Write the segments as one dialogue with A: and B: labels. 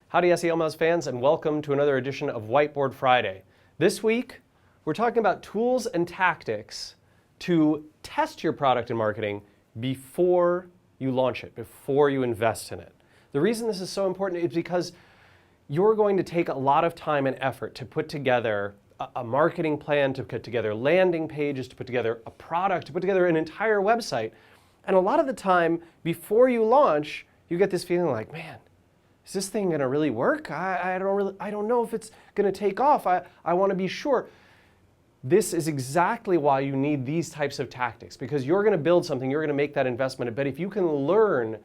A: Howdy SEO Mouse fans, and welcome to another edition of Whiteboard Friday. This week, we're talking about tools and tactics to test your product and marketing before you launch it, before you invest in it. The reason this is so important is because you're going to take a lot of time and effort to put together a marketing plan, to put together landing pages, to put together a product, to put together an entire website. And a lot of the time, before you launch, you get this feeling like, man, is this thing going to really work? I don't know if it's going to take off. I want to be sure. This is exactly why you need these types of tactics, because you're going to build something, you're going to make that investment. But if you can learn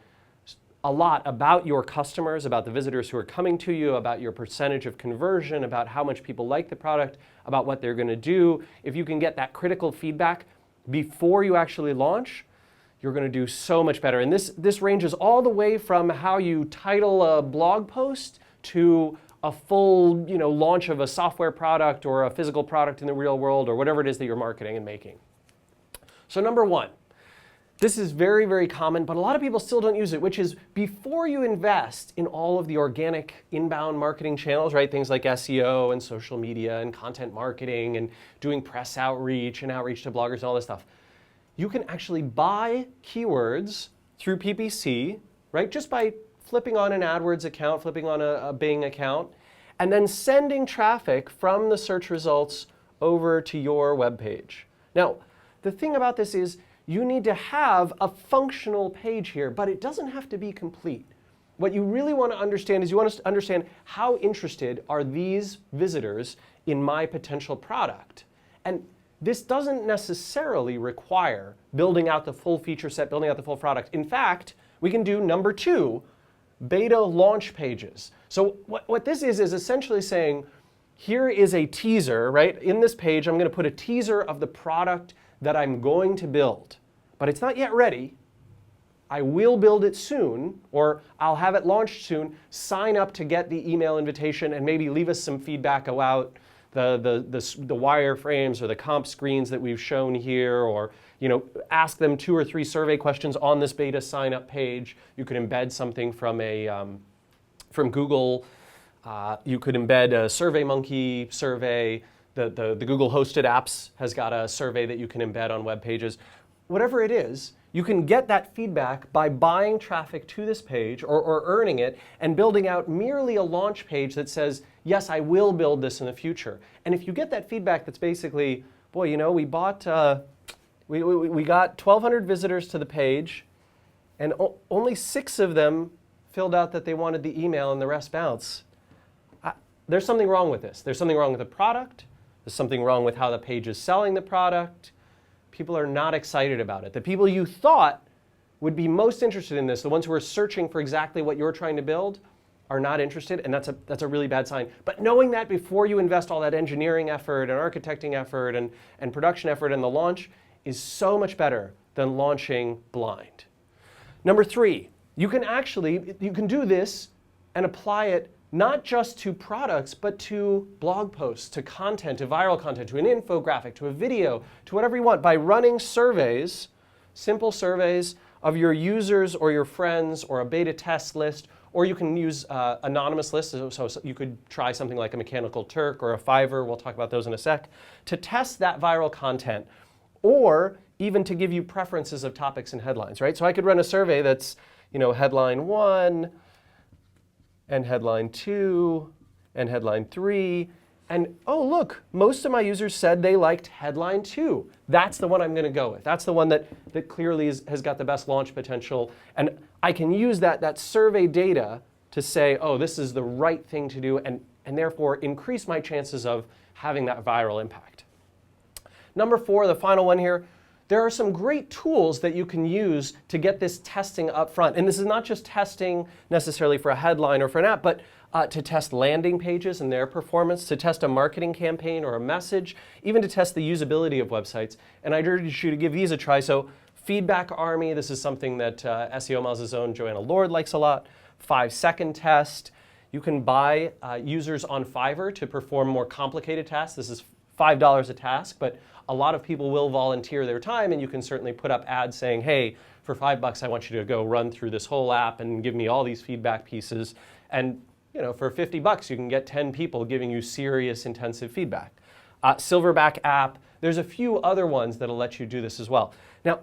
A: a lot about your customers, about the visitors who are coming to you, about your percentage of conversion, about how much people like the product, about what they're going to do, if you can get that critical feedback before you actually launch, you're going to do so much better. And this ranges all the way from how you title a blog post to a full launch of a software product or a physical product in the real world or whatever it is that you're marketing and making. So number one, this is very, very common, but a lot of people still don't use it, which is before you invest in all of the organic inbound marketing channels, right? Things like SEO and social media and content marketing and doing press outreach and outreach to bloggers and all this stuff. You can actually buy keywords through PPC, right? Just by flipping on an AdWords account, flipping on a Bing account, and then sending traffic from the search results over to your web page. Now, the thing about this is you need to have a functional page here, but it doesn't have to be complete. What you really want to understand is you want to understand how interested are these visitors in my potential product. And this doesn't necessarily require building out the full feature set, building out the full product. In fact, we can do number two, beta launch pages. So what this is essentially saying, here is a teaser, right? In this page, I'm going to put a teaser of the product that I'm going to build. But it's not yet ready. I will build it soon, or I'll have it launched soon. Sign up to get the email invitation and maybe leave us some feedback about the wireframes or the comp screens that we've shown here, or ask them 2 or 3 survey questions on this beta sign up page. You could embed something from Google. You could embed a SurveyMonkey survey. The Google hosted apps has got a survey that you can embed on web pages. Whatever it is, you can get that feedback by buying traffic to this page or earning it and building out merely a launch page that says, yes, I will build this in the future. And if you get that feedback that's basically, boy, we got 1,200 visitors to the page and only 6 of them filled out that they wanted the email and the rest bounce. There's something wrong with this. There's something wrong with the product. There's something wrong with how the page is selling the product. People are not excited about it. The people you thought would be most interested in this, the ones who are searching for exactly what you're trying to build, are not interested, and that's a really bad sign. But knowing that before you invest all that engineering effort and architecting effort and production effort in the launch is so much better than launching blind. Number 3, you can do this and apply it not just to products, but to blog posts, to content, to viral content, to an infographic, to a video, to whatever you want, by running surveys, simple surveys of your users or your friends or a beta test list, or you can use anonymous lists. So you could try something like a Mechanical Turk or a Fiverr, we'll talk about those in a sec, to test that viral content, or even to give you preferences of topics and headlines, right? So I could run a survey that's, headline 1, and headline 2, and headline 3, and oh look, most of my users said they liked headline 2. That's the one I'm going to go with. That's the one that clearly has got the best launch potential, and I can use that survey data to say, oh, this is the right thing to do, and therefore increase my chances of having that viral impact. Number 4, the final one here, there are some great tools that you can use to get this testing up front. And this is not just testing necessarily for a headline or for an app, but to test landing pages and their performance, to test a marketing campaign or a message, even to test the usability of websites. And I'd urge you to give these a try. So Feedback Army, this is something that SEO Miles' own Joanna Lord likes a lot. 5-second test. You can buy users on Fiverr to perform more complicated tasks. This is $5 a task, but a lot of people will volunteer their time, and you can certainly put up ads saying, hey, for $5 I want you to go run through this whole app and give me all these feedback pieces. And for $50, you can get 10 people giving you serious, intensive feedback. Silverback app, there's a few other ones that'll let you do this as well. Now,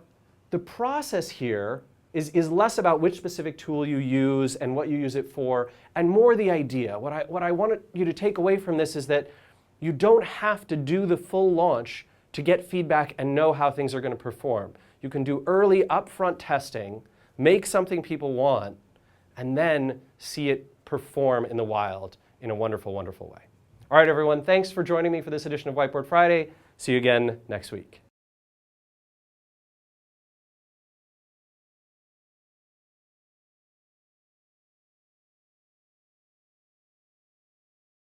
A: the process here is less about which specific tool you use and what you use it for, and more the idea. What I want you to take away from this is that you don't have to do the full launch to get feedback and know how things are going to perform. You can do early upfront testing, make something people want, and then see it perform in the wild in a wonderful, wonderful way. All right, everyone, thanks for joining me for this edition of Whiteboard Friday. See you again next week.